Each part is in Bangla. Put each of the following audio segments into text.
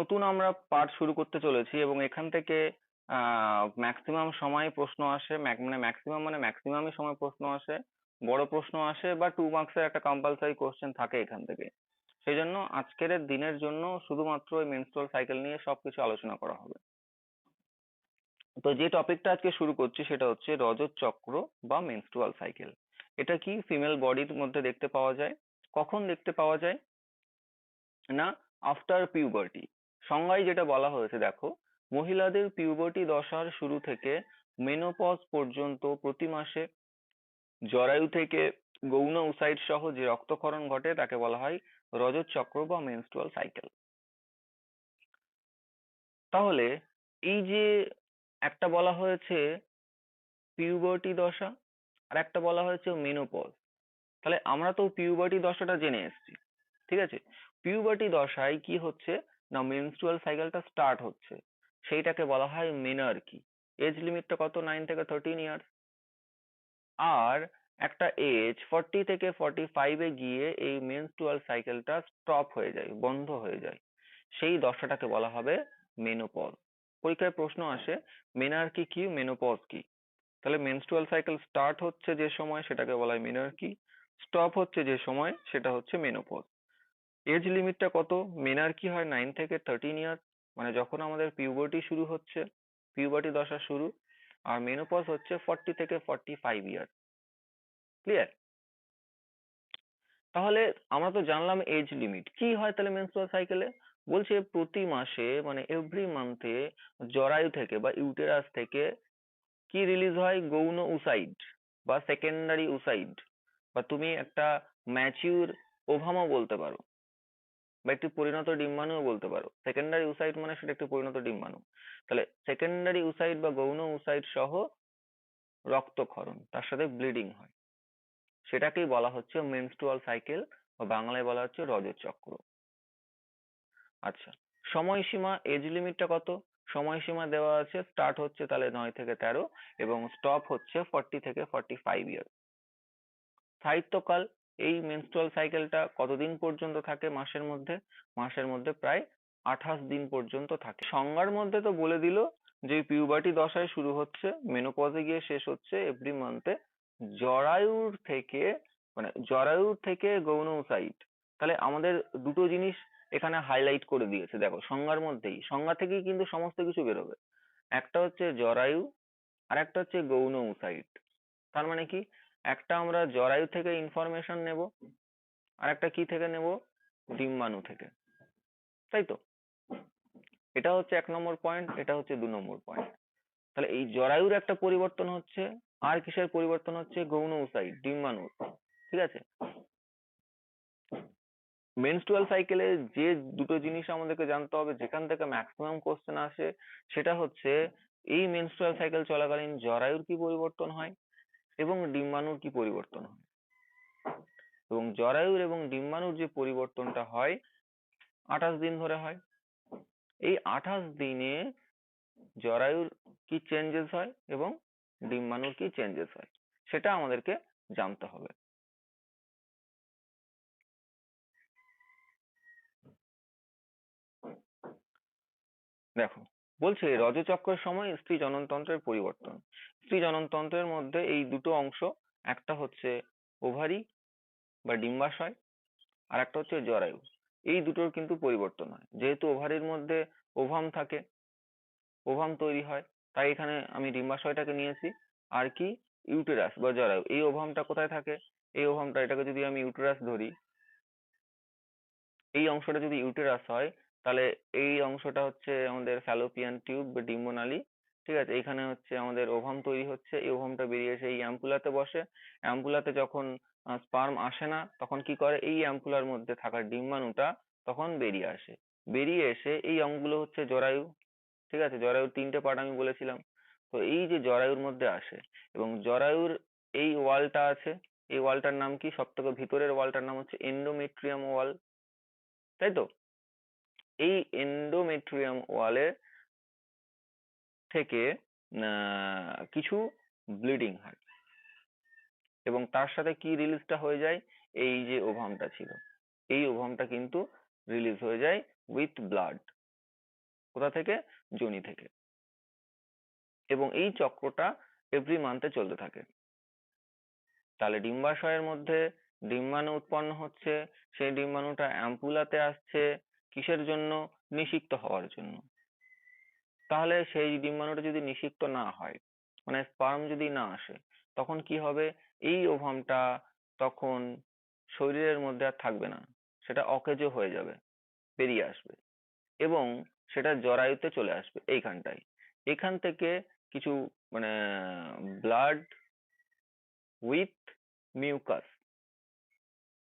নতুন আমরা পাঠ শুরু করতে চলেছি এবং এখান থেকে ম্যাক্সিমাম সময় প্রশ্ন আসে, ম্যাক্সিমামই সময় প্রশ্ন আসে, বড় প্রশ্ন আসে বা 2 মার্কসের একটা কম্পালসারি কোশ্চেন থাকে এখান থেকে। সেই জন্য আজকের দিনের জন্য শুধুমাত্র ওই মেনস্ট্রুয়াল সাইকেল নিয়ে সবকিছু আলোচনা করা হবে। তো যে টপিকটা আজকে শুরু করছি সেটা হচ্ছে রজত চক্র বা মেনস্ট্রুয়াল সাইকেল। এটা কি ফিমেল বডির মধ্যে দেখতে পাওয়া যায়। কখন দেখতে পাওয়া যায়? না, আফটার পিউবার্টি। সংজ্ঞায় যেটা বলা হয়েছে দেখো, মহিলাদের পিউবার্টি দশার শুরু থেকে মেনোপজ পর্যন্ত প্রতি মাসে জরায়ু থেকে গৌণ উসাইড সহ যে রক্তক্ষরণ ঘটে তাকে বলা হয় রজত চক্র বা মেনস্ট্রুয়াল সাইকেল। তাহলে এই যে একটা বলা হয়েছে পিউবার্টি দশা আর একটা বলা হয়েছে মেনোপজ, তাহলে আমরা তো পিউবার্টি দশাটা জেনে এসেছি, ঠিক আছে। পিউবার্টি দশায় কি হচ্ছে না, মেনস্ট্রুয়াল সাইকেলটা স্টার্ট হচ্ছে, সেইটাকে বলা হয় মেনার্কি। এজ লিমিটটা কত? 9 থেকে 13 ইয়ার্স। আর একটা এজ 40 থেকে 45-এ গিয়ে এই মেনস্ট্রুয়াল সাইকেলটা স্টপ হয়ে যায়, বন্ধ হয়ে যায়, সেই দশাটাকে বলা হবে মেনোপজ। পরীক্ষায় প্রশ্ন আসে মেনার্কি কি, মেনোপজ কি। তাহলে মেনস্ট্রুয়াল সাইকেল স্টার্ট হচ্ছে যে সময় সেটাকে বলা হয় মেনার্কি, স্টপ হচ্ছে যে সময় সেটা হচ্ছে মেনোপজ। এজ লিমিটটা কত? মেনার্কি হয় 9 থেকে 13 ইয়ার্স, মানে যখন আমাদের পিউবার্টি শুরু হচ্ছে, পিউবার্টি দশা শুরু। আর মেনোপজ হচ্ছে 40 থেকে 45 ইয়ার্স। ক্লিয়ার? তাহলে আমরা তো জানলাম এজ লিমিট। কি হয় তাহলে মেনস্ট্রুয়াল সাইকেলে? বলছে প্রতি মাসে মানে এভরি মান্থে জরায়ু থেকে বা ইউটেরাস থেকে কি রিলিজ হয়? গৌণ উসাইড বা সেকেন্ডারি উসাইড, বা তুমি একটা ম্যাচিউর ওভামও বলতে পারো, বা একটি পরিণত ডিম্বাণুও বলতে পারো। সেকেন্ডারি উসাইড মানে সেটা একটি পরিণত ডিম্বাণু। তাহলে সেকেন্ডারি উসাইড বা গৌণ উসাইড সহ রক্তক্ষরণ, তার সাথে ব্লিডিং হয়, সেটাকেই বলা হচ্ছে মেনস্ট্রুয়াল সাইকেল, বা বাংলায় বলা হচ্ছে রজত চক্র। আচ্ছা, সময়সীমা, এজ লিমিটটা কত? সময়সীমা দেওয়া আছে, স্টার্ট হচ্ছে তাহলে 9 থেকে 13 এবং স্টপ হচ্ছে 40 থেকে 45 ইয়ার। স্থায়িত্বকাল, এই মেনস্ট্রুয়াল সাইকেলটা কতদিন পর্যন্ত থাকে মাসের মধ্যে? মাসের মধ্যে প্রায় 28 দিন পর্যন্ত থাকে। সংজ্ঞার মধ্যে তো বলে দিল যে পিউবার্টি দশায় শুরু হচ্ছে, মেনোপজে গিয়ে শেষ হচ্ছে এভরি মান্থে জরায়ুর থেকে, মানে জরায়ুর থেকে গৌণ সাইট। তাহলে আমাদের দুটো জিনিস এখানে হাইলাইট করে দিয়েছে, দেখো সংজ্ঞার মধ্যেই, সংজ্ঞা থেকেই কিন্তু সমস্ত কিছু বেরোবে। একটা হচ্ছে জরায়ু আর একটা হচ্ছে গৌণ সাইট। তার মানে কি, একটা আমরা জরায়ু থেকে ইনফরমেশন নেব, আর একটা কি থেকে নেব? ডিম্বাণু থেকে, তাই তো? এটা হচ্ছে 1 নম্বর পয়েন্ট, এটা হচ্ছে 2 নম্বর পয়েন্ট। তাহলে এই জরায়ুর একটা পরিবর্তন হচ্ছে, আর কিসের পরিবর্তন হচ্ছে? গৌণ সাইট, ডিম্বাণুর। ঠিক আছে। মেনস্ট্রুয়াল সাইকেলে যে দুটো জিনিস আমাদেরকে জানতে হবে, যেখান থেকে ম্যাক্সিমাম কোশ্চেন আসে, সেটা হচ্ছে এই মেনস্ট্রুয়াল সাইকেল চলাকালীন জরায়ুর কি পরিবর্তন হয় এবং ডিম্বাণুর কি পরিবর্তন হয়। এবং জরায়ুর এবং ডিম্বাণুর যে পরিবর্তনটা হয় 28 দিন ধরে হয়। এই 28 দিনে জরায়ুর কি চেঞ্জেস হয় এবং ডিম্বাণুর কি চেঞ্জেস হয়, সেটা আমাদেরকে জানতে হবে। দেখো, বলছে রজচক্রের সময় স্ত্রী জননতন্ত্রের পরিবর্তন। স্ত্রী জননতন্ত্রের মধ্যে এই দুটো অংশ, একটা হচ্ছে ওভারি বা ডিম্বাশয়, আর একটা হচ্ছে জরায়ু। এই দুটোর কিন্তু পরিবর্তন হয়, যেহেতু ওভারির মধ্যে ওভাম থাকে, ওভাম তৈরি হয়, তাই এখানে আমি ডিম্বাশয়টাকে নিয়েছি। আর কি, ইউটেরাস বা জরায়ু, এই ওভামটা কোথায় থাকে? এই ওভামটা, এটাকে যদি আমি ইউটেরাস ধরি, এই অংশটা যদি ইউটেরাস হয়, তাহলে এই অংশটা হচ্ছে আমাদের ফ্যালোপিয়ান টিউব বা ডিম্বনালী। ঠিক আছে, এখানে হচ্ছে আমাদের ওভাম তৈরি হচ্ছে, এই ওভামটা বেরিয়ে এসে এই অ্যাম্পুলাতে বসে। অ্যাম্পুলাতে যখন স্পার্ম আসে না, তখন কি করে? এই অ্যাম্পুলার মধ্যে থাকা ডিম্বাণুটা তখন বেরিয়ে আসে। বেরিয়ে এসে এই অঙ্গগুলো হচ্ছে জরায়ু। ঠিক আছে, জরায়ুর 3টে পার্ট আমি বলেছিলাম। তো এই যে জরায়ুর মধ্যে আসে, এবং জরায়ুর এই ওয়ালটা আছে, এই ওয়ালটার নাম কি? সব থেকে ভিতরের ওয়ালটার নাম হচ্ছে এন্ডোমেট্রিয়াম ওয়াল, তাই তো? এই এন্ডোমেট্রিয়াম ওয়ালের থেকে কিছু ব্লিডিং হয়, এবং তার সাথে কি রিলিজটা হয়ে যায়? এই যে ওভামটা ছিল, এই ওভামটা কিন্তু রিলিজ হয়ে যায় উইথ ব্লাড। কোথা থেকে? যোনি থেকে। এবং এই চক্রটা এভরি মান্থে চলতে থাকে। তাহলে ডিম্বাশয়ের মধ্যে ডিম্বাণু উৎপন্ন হচ্ছে, সেই ডিম্বাণুটা অ্যাম্পুলাতে আসছে কিসের জন্য? নিষিক্ত হওয়ার জন্য। তাহলে সেই ডিম্বাণুটা যদি নিষিক্ত না হয়, মানে স্পার্ম যদি না আসে, তখন কি হবে? এই ওভামটা তখন শরীরের মধ্যে আর থাকবে না, সেটা অকেজো হয়ে যাবে, বেরিয়ে আসবে এবং সেটা জরায়ুতে চলে আসবে এইখানটায়। এখান থেকে কিছু মানে blood with mucus,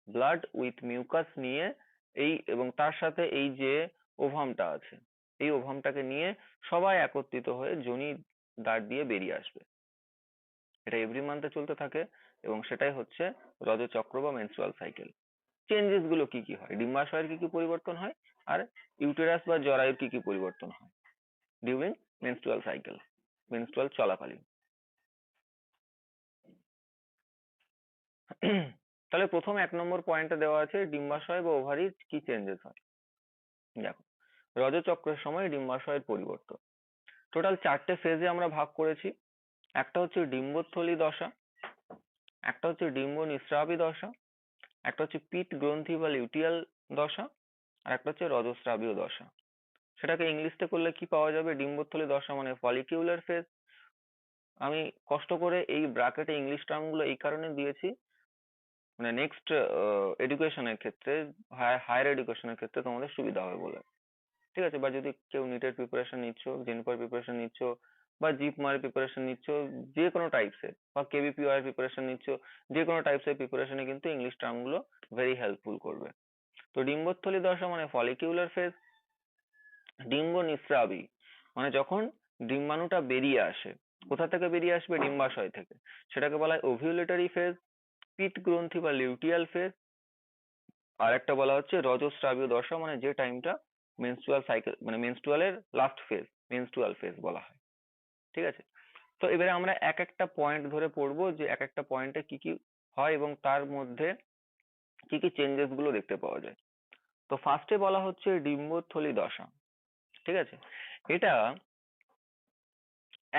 blood with mucus নিয়ে এই এবং তার সাথে এই যে ওভামটা আছে, এই ওভামটাকে নিয়ে সবাই একত্রিত হয়ে যোনি দ্বার দিয়ে বেরিয়ে আসবে। এটা এভরি মান্থে চলতে থাকে এবং সেটাই হচ্ছে রজচক্র বা মেনস্ট্রুয়াল সাইকেল। চেঞ্জেস গুলো কি কি হয়? ডিম্বাশয়ের কি কি পরিবর্তন হয়, আর ইউটেরাস বা জরায়ুর কি কি পরিবর্তন হয় ডিউরিং মেনস্ট্রুয়াল সাইকেল, মেনস্ট্রুয়াল চলাকালীন। তাহলে প্রথম 1 নম্বর পয়েন্টে দেওয়া আছে ডিম্বাশয় বা ওভারির কি চেঞ্জেস হয়। দেখো, রজচক্রের সময় ডিম্বাশয়ের পরিবর্তন টোটাল 4টে ফেজে আমরা ভাগ করেছি। একটা হচ্ছে ডিম্বস্থলী দশা, একটা হচ্ছে ডিম্ব নিঃস্রাবী দশা, একটা হচ্ছে পিত গ্রন্থি বা লিউটিয়াল দশা, আর একটা হচ্ছে রজস্রাবীয় দশা। সেটাকে ইংলিশে করলে কি পাওয়া যাবে? ডিম্বস্থলী দশা মানে ফলিকিউলার ফেজ। আমি কষ্ট করে এই ব্র্যাকেটে ইংলিশ টার্ম গুলো এই কারণে দিয়েছি, মানে নেক্সট এডুকেশনের ক্ষেত্রে, হায়ার এডুকেশনের ক্ষেত্রে তোমাদের সুবিধা হবে বলে। ঠিক আছে? বা যদি কেউ নিটের প্রিপারেশন নিচ্ছ, জেনপার প্রিপারেশন নিচ্ছ, বা জিপমার প্রিপারেশন নিচ্ছ, যে কোনো টাইপসের, বা কেবিপিওয়াই প্রিপারেশন নিচ্ছ, যে কোনো টাইপসের প্রিপারেশনে কিন্তু ইংলিশ টার্ম গুলো ভেরি হেল্পফুল করবে। তো ডিম্বস্থলী দশা মানে ফলিকিউলার ফেজ। ডিম্ব নিঃস্রাবী মানে যখন ডিম্বাণুটা বেরিয়ে আসে, কোথা থেকে বেরিয়ে আসবে? ডিম্বাশয় থেকে, সেটাকে বলা হয় ওভিউলেটরি ফেজ। পিত গ্রন্থি বা লিউটিয়াল ফেজ। আর একটা বলা হচ্ছে রজস্রাবীয় দশা, মানে যে টাইমটা মেনস্ট্রুয়াল সাইকেল, মানে মেনস্ট্রুয়ালের লাস্ট ফেজ, মেনস্ট্রুয়াল ফেজ বলা হয়। ঠিক আছে? তো এবারে আমরা এক একটা পয়েন্ট ধরে পড়বো যে এক একটা পয়েন্টে কি কি হয় এবং তার মধ্যে কি কি চেঞ্জেস গুলো দেখতে পাওয়া যায়। তো ফার্স্টে বলা হচ্ছে ডিম্বস্থলী দশা। ঠিক আছে? এটা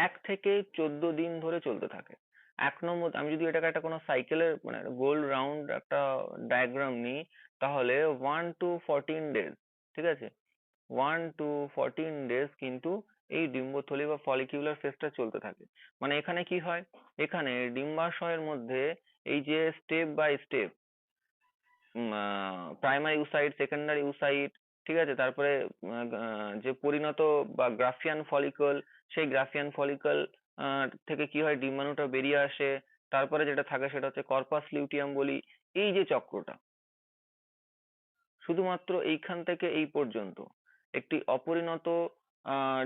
1 থেকে 14 দিন ধরে চলতে থাকে। 1 নম্বর, আমি যদি এটাকে একটা কোনো সাইকেলের মানে গোল রাউন্ড একটা ডায়াগ্রাম নিই, তাহলে 1 to 14 days, ঠিক আছে, 1 to 14 days কিন্তু এই ডিম্বথলি বা ফলিকিউলার ফেজটা চলতে থাকে। মানে এখানে কি হয়? এখানে ডিম্বাশয়ের মধ্যে এই যে step by step primary oocyte, secondary oocyte, ঠিক আছে, তারপরে যে পরিণত বা গ্রাফিয়ান ফলিকল, সেই গ্রাফিয়ান ফলিকল থেকে কি হয়? ডিম্বাণুটা বেরিয়ে আসে। তারপরে যেটা থাকে সেটা হচ্ছে কর্পাস লিউটিয়াম বলি। এই যে চক্রটা, শুধুমাত্র এইখান থেকে এই পর্যন্ত একটি অপরিণত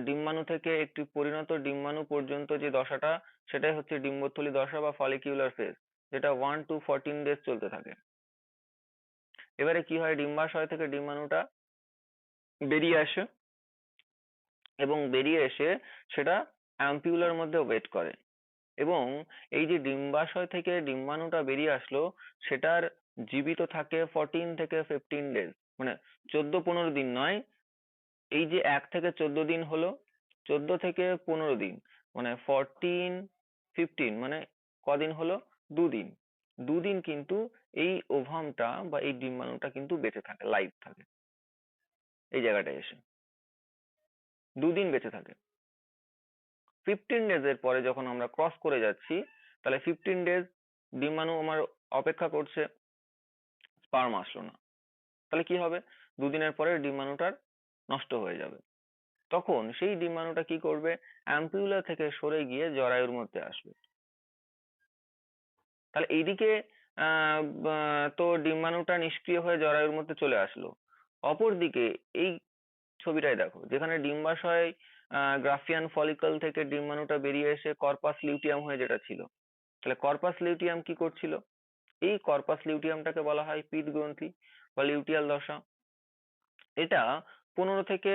ডিম্বাণু থেকে একটি পরিণত ডিম্বাণু পর্যন্ত যে দশাটা, সেটাই হচ্ছে ডিম্বথলি দশা বা ফলিকিউলার ফেজ, যেটা 1 to 14 days চলতে থাকে। এবারে কি হয়? ডিম্বাশয় থেকে ডিম্বাণুটা বেরিয়ে আসে এবং বেরিয়ে এসে সেটা অ্যাম্পিউলার মধ্যে ওয়েট করে এবং এই যে ডিম্বাশয় থেকে ডিম্বাণুটা বেরিয়ে আসলো, সেটার জীবিত থাকে 14 থেকে 15 days, মানে 14-15 দিন নয়। এই যে 1 থেকে 14 দিন হলো, 14 থেকে 15 দিন, মানে 14-15, মানে কদিন হলো? 2 দিন। 2 দিন কিন্তু এই ওভামটা বা এই ডিম্বাণুটা কিন্তু বেঁচে থাকে, লাইভ থাকে এই জায়গাটায় এসে, 2 দিন বেঁচে থাকে। 15 days এর পরে যখন আমরা ক্রস করে যাচ্ছি, তাহলে 15 days ডিম্বাণু আমার অপেক্ষা করছে, স্পার্ম আসলো না, তাহলে কি হবে? 2 দিনের পরে ডিম্বাণুটার নষ্ট হয়ে যাবে। তখন সেই ডিম্বাণুটা কি করবে? অ্যাম্পিউলা থেকে সরে গিয়ে জরায়ুর মধ্যে আসবে। তাহলে এইদিকে তো ডিম্বাণুটা নিষ্ক্রিয় হয়ে জরায়ুর মধ্যে চলে আসলো। অপরদিকে এই ছবিটায় দেখো, যেখানে ডিম্বাশয় গ্রাফিয়ান ফলিকল থেকে ডিম্বাণুটা বেরিয়ে এসে কর্পাস লিউটিয়াম হয়ে যেটা ছিল, তাহলে কর্পাস লিউটিয়াম কি করছিল? এই কর্পাস লিউটিয়ামটাকে বলা হয় পিত গ্রন্থি বা লিউটিয়াল দশা। এটা 15 থেকে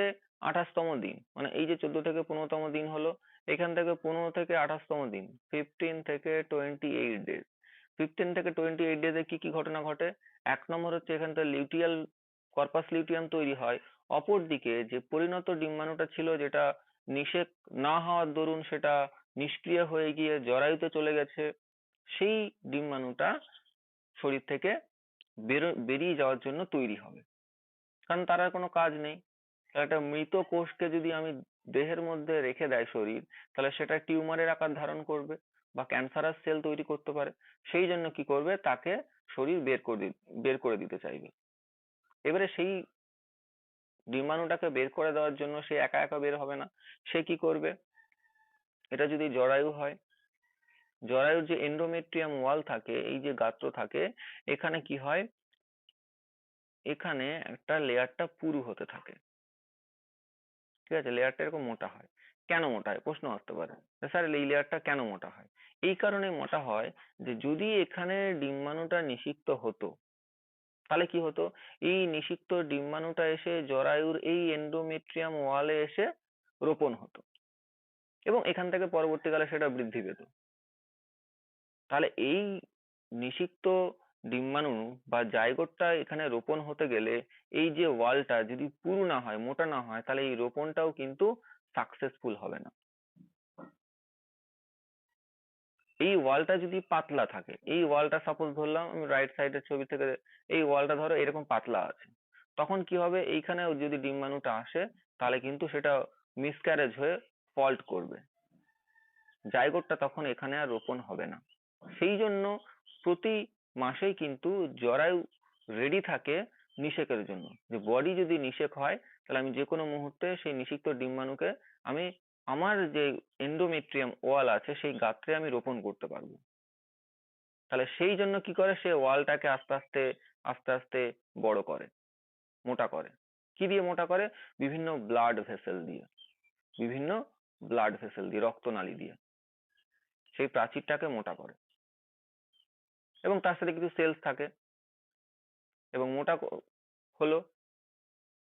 28তম দিন, মানে এই যে 14 থেকে 15তম দিন হলো, এখান থেকে 15 থেকে 28তম দিন, 15 থেকে 28 days। 15 থেকে 28 days এ কি কি ঘটনা ঘটে? 1 নম্বর হচ্ছে এখান থেকে লিউটিয়াল কর্পাস লিউটিয়াম তৈরি হয়, অপরদিকে যে পরিণত ডিম্বাণুটা ছিল, যেটা নিষেক না হওয়ার দরুন সেটা নিষ্ক্রিয় হয়ে গিয়ে জরায়ুতে চলে গেছে, সেই ডিম্বাণুটা শরীর থেকে বেরিয়ে যাওয়ার জন্য তৈরি হবে। কারণ তার আর কোনো কাজ নেই। একটা মৃত কোষকে যদি আমি দেহের মধ্যে রেখে দেয় শরীর, তাহলে সেটা টিউমারের আকার ধারণ করবে বা ক্যান্সারাস সেল তৈরি করতে পারে। সেই জন্য কি করবে, তাকে শরীর বের করে দিতে চাইবে। এবারে সেই ডিম্বাণুটাকে বের করে দেওয়ার জন্য সে একা একা বের হবে না। সে কি করবে, এটা যদি জরায়ু হয়, জরায়ুর যে এন্ডোমেট্রিয়াম ওয়াল থাকে, এই যে গাত্র থাকে, এখানে কি হয়, এখানে একটা লেয়ারটা পুরু হতে থাকে। ঠিক আছে, লেয়ারটা এরকম মোটা হয়। কেন মোটা হয় প্রশ্ন আসতে পারে, স্যার এই লেয়ারটা কেন মোটা হয়? এই কারণে মোটা হয় যে যদি এখানে ডিম্বাণুটা নিষিক্ত হতো, তাহলে কি হতো, এই নিষিক্ত ডিম্বাণুটা এসে জরায়ুর এই এন্ডোমেট্রিয়াম ওয়ালে এসে রোপণ হতো এবং এখান থেকে পরবর্তীকালে সেটা বৃদ্ধি পেত। তাহলে এই নিষিক্ত ডিম্বাণু বা জাইগোটটা এখানে রোপণ হতে গেলে এই যে ওয়ালটা যদি পুরু না হয়, মোটা না হয়, তাহলে এই রোপণটাও কিন্তু সাকসেসফুল হবে না। এই ওয়ালটা যদি পাতলা থাকে, এই ওয়ালটা সাপোজ ধরলাম আমি রাইট সাইডের ছবি থেকে, এই ওয়ালটা ধরো এরকম পাতলা আছে, তখন কি হবে, এইখানে যদি ডিম্বাণুটা আসে তাহলে কিন্তু সেটা মিসক্যারেজ হয়ে ফল্ট করবে, জাইগোটটা তখন এখানে আর রোপণ হবে না। সেই জন্য প্রতি মাসেই কিন্তু জরায়ু রেডি থাকে নিষেকের জন্য, যে বডি যদি নিষেক হয় তাহলে আমি যে কোনো মুহূর্তে সেই নিষিক্ত ডিম্বাণুকে আমি আমার যে এন্ডোমেট্রিয়াম ওয়াল আছে সেই গাত্রে আমি রোপণ করতে পারবো। তাহলে সেই জন্য কি করে, সে ওয়ালটাকে আস্তে আস্তে আস্তে আস্তে বড় করে, মোটা করে। কি দিয়ে মোটা করে? বিভিন্ন ব্লাড ভেসেল দিয়ে, বিভিন্ন ব্লাড ভেসেল দিয়ে, রক্তনালী দিয়ে সেই প্রাচীরটাকে মোটা করে, এবং তার সাথে কিছু সেলস থাকে এবং মোটা হলো।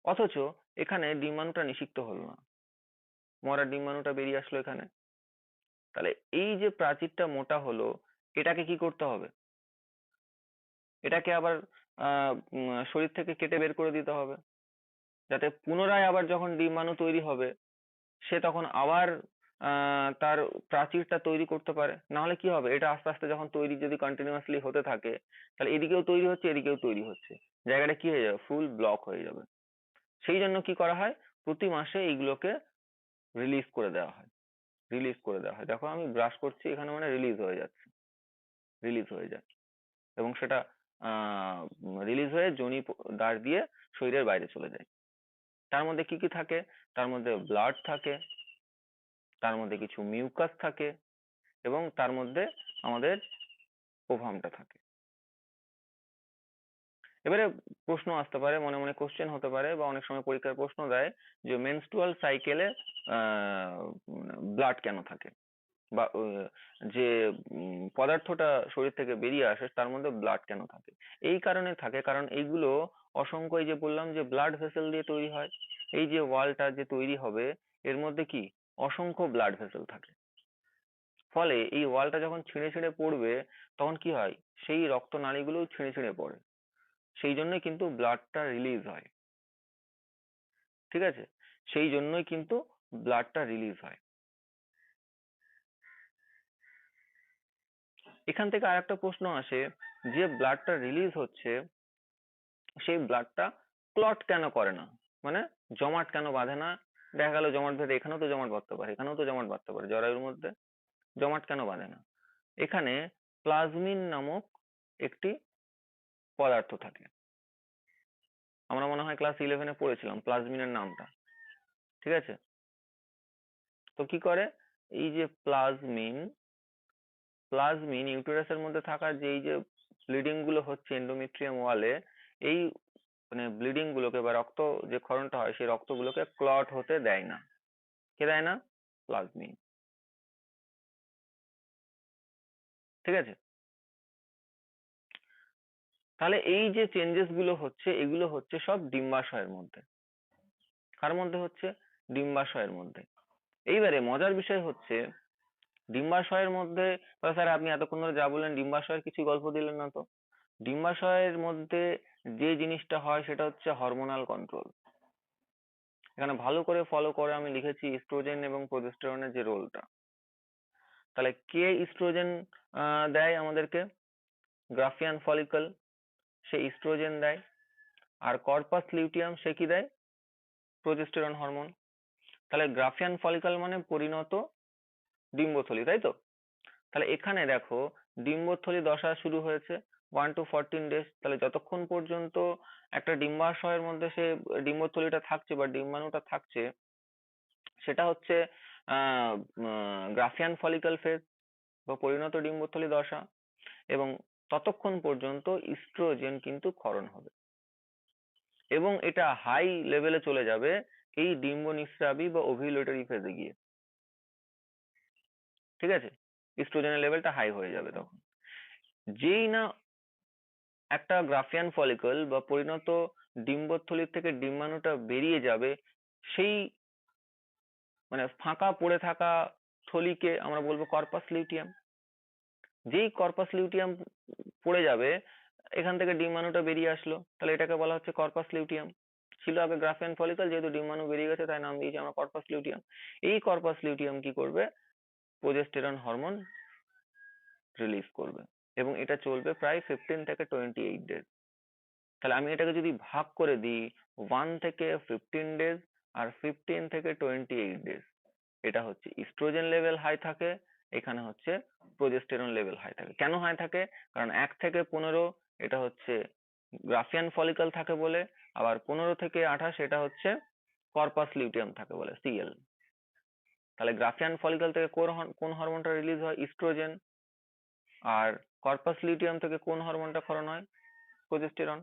অথচ এখানে ডিম্বাণুটা নিষিক্ত হলো না, মরা ডিম্বাণুটা বেরিয়ে আসলো এখানে। তাহলে এই যে প্রাচীরটা মোটা হলো, এটাকে কি করতে হবে, এটাকে আবার শরীর থেকে কেটে বের করে দিতে হবে, যাতে পুনরায় আবার যখন ডিম্বাণু তৈরি হবে সে তখন আবার তার প্রাচীরটা তৈরি করতে পারে। না হলে কি হবে, এটা আস্তে আস্তে যখন তৈরি যদি কন্টিনিউয়াসলি হতে থাকে, তাহলে এদিকেও তৈরি হচ্ছে এদিকেও তৈরি হচ্ছে, জায়গাটা কি হয়ে যাবে, ফুল ব্লক হয়ে যাবে। সেই জন্য কি করা হয়, প্রতি মাসে এইগুলোকে রিলিজ করে দেওয়া হয়, রিলিজ করে দেওয়া হয়। দেখো আমি ব্রাশ করছি এখানে, মানে রিলিজ হয়ে যাচ্ছে, রিলিজ হয়ে যায়, এবং সেটা রিলিজ হয়ে দ্বার দিয়ে শরীরের বাইরে চলে যায়। তার মধ্যে কি কি থাকে, তার মধ্যে ব্লাড থাকে, তার মধ্যে কিছু মিউকাস থাকে, এবং তার মধ্যে আমাদের ওভামটা থাকে। এবারে প্রশ্ন আসতে পারে, মনে মনে কোশ্চেন হতে পারে, বা অনেক সময় পরীক্ষার প্রশ্ন দেয় যে মেনস্ট্রুয়াল সাইকেলে ব্লাড কেন থাকে, বা যে পদার্থটা শরীর থেকে বেরিয়ে আসে তার মধ্যে ব্লাড কেন থাকে। এই কারণে থাকে, কারণ এইগুলো অসংখ্য, এই যে বললাম যে ব্লাড ভেসেল দিয়ে তৈরি হয়, এই যে ওয়ালটা যে তৈরি হবে এর মধ্যে কি অসংখ্য ব্লাড ভেসেল থাকে। ফলে এই ওয়ালটা যখন ছিঁড়ে ছিঁড়ে পড়বে, তখন কি হয়, সেই রক্তনালীগুলো ছিঁড়ে ছিঁড়ে পড়ে। সেই জন্যই কিন্তু ব্লাডটা রিলিজ হয়। ঠিক আছে, সেই জন্যই কিন্তু ব্লাডটা রিলিজ হয়। এখান থেকে আরেকটা প্রশ্ন আসে, যে ব্লাডটা রিলিজ হচ্ছে সেই ব্লাডটা ক্লট কেন করে না, মানে জমাট কেন বাঁধে না? দেখা গেল জমাট বেঁধে, এখানেও তো জমাট বাঁধতে পারে, এখানেও তো জমাট বাঁধতে পারে, জরায়ুর মধ্যে জমাট কেন বাঁধে না? এখানে প্লাজমিন নামক একটি পদার্থ থাকে, আমরা মনে হয় ক্লাস 11-এ পড়েছিলাম প্লাজমিনের নামটা। ঠিক আছে, তো কি করে, এই যে প্লাজমিন, প্লাজমিন ইউটেরাসের মধ্যে থাকা যে এই যে ব্লিডিং গুলো হচ্ছে এন্ডোমেট্রিয়াম ওয়ালে, এই মানে ব্লিডিং গুলোকে বা রক্ত যে ক্ষরণটা হয় সেই রক্তগুলোকে ক্লট হতে দেয় না। কে দেয় না? প্লাজমিন। ঠিক আছে, তাহলে এই যে চেঞ্জেস গুলো হচ্ছে এগুলো হচ্ছে সব ডিম্বাশয়ের মধ্যে। কার মধ্যে হচ্ছে? ডিম্বাশয়ের মধ্যে। এইবারে মজার বিষয় হচ্ছে, ডিম্বাশয়ের মধ্যে, স্যার আপনি এতক্ষণ ধরে যা বললেন ডিম্বাশয়ের কিছু গল্প দিলেন না তো। ডিম্বাশয়ের মধ্যে যে জিনিসটা হয় সেটা হচ্ছে হরমোনাল কন্ট্রোল। এখানে ভালো করে ফলো করে আমি লিখেছি ইস্ট্রোজেন এবং প্রোজেস্টেরনের যে রোলটা। তাহলে কে ইস্ট্রোজেন দেয় আমাদেরকে? গ্রাফিয়ান ফলিকল, সে ইস্ট্রোজেন দেয়। আর কর্পাস লিউটিয়াম সে কি দেয়? Progesterone hormone. তাহলে গ্রাফিয়ান ফলিকল মানে পরিণত ডিম্বথলি, তাই তো? তাহলে এখানে দেখো ডিম্বথলি দশা শুরু হয়েছে 1 to 14 days। তাহলে যতক্ষণ পর্যন্ত একটা ডিম্বাশয়ের মধ্যে সে ডিম্বথলিটা থাকছে বা ডিম্বাণুটা থাকছে, সেটা হচ্ছে গ্রাফিয়ান ফলিকল ফেজ বা পরিণত ডিম্বথলি দশা। এবং ততক্ষণ পর্যন্ত ইস্ট্রোজেন কিন্তু ক্ষরণ হবে এবং এটা হাই লেভেলে চলে যাবে এই ডিম্ব নিঃস্রাবী বা ওভিউলেটরি ফেজে গিয়ে। ঠিক আছে? ইস্ট্রোজেনের লেভেলটা হাই হয়ে যাবে তখন। যেই না একটা গ্রাফিয়ান ফলিকল বা পরিণত ডিম্বথলির থেকে ডিম্বাণুটা বেরিয়ে যাবে, সেই মানে ফাঁকা পড়ে থাকা থলিকে আমরা বলবো কর্পাস লিউটিয়াম। যেই কর্পাস লিউটিয়াম পড়ে যাবে, এখান থেকে ডিম্বাণুটা বেরিয়ে আসলো, তাহলে এটাকে বলা হচ্ছে কর্পাস লিউটিয়াম। ছিল আগে গ্রাফিয়ান ফলিকল, যেহেতু ডিম্বাণু বেরিয়ে গেছে তাই নাম দিয়েছি আমরা কর্পাস লিউটিয়াম। এই কর্পাস লিউটিয়াম কি করবে? প্রোজেস্টেরন হরমোন রিলিজ করবে এবং এটা চলবে প্রায় 15 থেকে 28 days। তাহলে আমি এটাকে যদি ভাগ করে দিই 1 থেকে 15 days আর 15 থেকে 28 days, এটা হচ্ছে ইস্ট্রোজেন লেভেল হাই থাকে, এখানে হচ্ছে প্রোজেস্টেরন লেভেল হাই থাকে। কেন হাই থাকে? কারণ 1 থেকে 15 এটা হচ্ছে গ্রাফিয়ান ফলিকল থাকে বলে, আবার 15 থেকে 28 এটা হচ্ছে কর্পাস লিউটিয়াম থাকে বলে, সিএল। তাহলে গ্রাফিয়ান ফলিকল থেকে কোন হরমোনটা রিলিজ হয়? ইস্ট্রোজেন। আর কর্পাস লিউটিয়াম থেকে কোন হরমোনটা ক্ষরণ হয়? প্রোজেস্টেরন।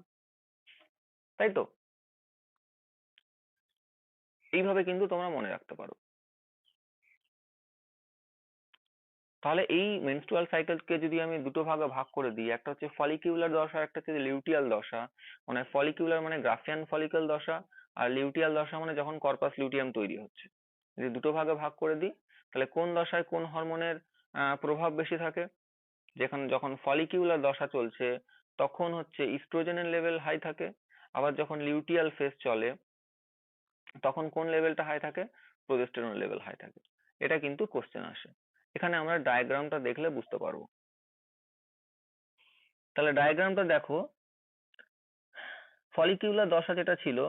তাই তো? এইভাবে কিন্তু তোমরা মনে রাখতে পারো। তাহলে এই মেনস্ট্রুয়াল সাইকেলকে যদি আমি দুটো ভাগে ভাগ করে দিই, একটা হচ্ছে ফলিকিউলার দশা, একটা হচ্ছে লিউটিয়াল দশা। মানে ফলিকিউলার মানে গ্রাফিয়ান ফলিকল দশা, আর লিউটিয়াল দশা মানে যখন কর্পাস লিউটিয়াম তৈরি হচ্ছে। যদি দুটো ভাগে ভাগ করে দিই, তাহলে কোন দশায় কোন হরমোনের প্রভাব বেশি থাকে? যখন ফলিকিউলার দশা চলছে তখন হচ্ছে ইস্ট্রোজেনের লেভেল হাই থাকে। আবার যখন লিউটিয়াল ফেজ চলে তখন কোন লেভেলটা হাই থাকে? প্রোজেস্টেরন লেভেল হাই থাকে। এটা কিন্তু কোশ্চেন আসে। এখানে আমরা ডায়াগ্রামটা দেখলে বুঝতে পারবো। তাহলে ডায়াগ্রামটা দেখো, ফলিকিউলার দশা যেটা ছিল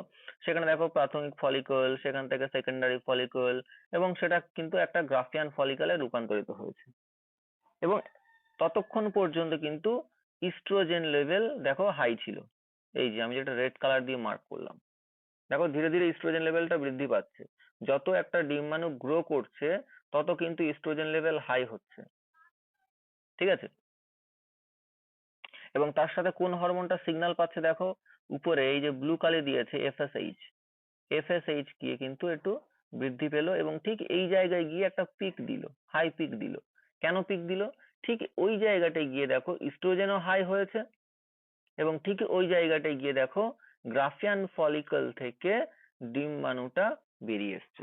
সেখানে দেখো প্রাথমিক ফলিকল, সেখান থেকে সেকেন্ডারি ফলিকল, এবং সেটা কিন্তু একটা গ্রাফিয়ান ফলিকলে রূপান্তরিত হয়েছে। এবং ততক্ষণ পর্যন্ত কিন্তু ইস্ট্রোজেন লেভেল দেখো হাই ছিল। এই যে আমি যেটা রেড কালার দিয়ে মার্ক করলাম, দেখো ধীরে ধীরে ইস্ট্রোজেন লেভেলটা বৃদ্ধি পাচ্ছে। যত একটা ডিম্বাণু গ্রো করছে তত কিন্তু ইস্ট্রোজেন লেভেল হাই হচ্ছে। ঠিক আছে? এবং তার সাথে কোন হরমোনটা সিগন্যাল পাচ্ছে দেখো, উপরে এই যে ব্লু কালি দিয়েছে এফএসএইচ। এফএসএইচ গিয়ে কিন্তু একটু বৃদ্ধি পেলো এবং ঠিক এই জায়গায় গিয়ে একটা পিক দিল, হাই পিক দিল। কেন পিক দিল? ঠিক ওই জায়গাটায় গিয়ে দেখো ইস্ট্রোজেনও হাই হয়েছে এবং ঠিক ওই জায়গাটায় গিয়ে দেখো গ্রাফিয়ান ফলিকল থেকে ডিম্বাণুটা বেরিয়ে এসছে।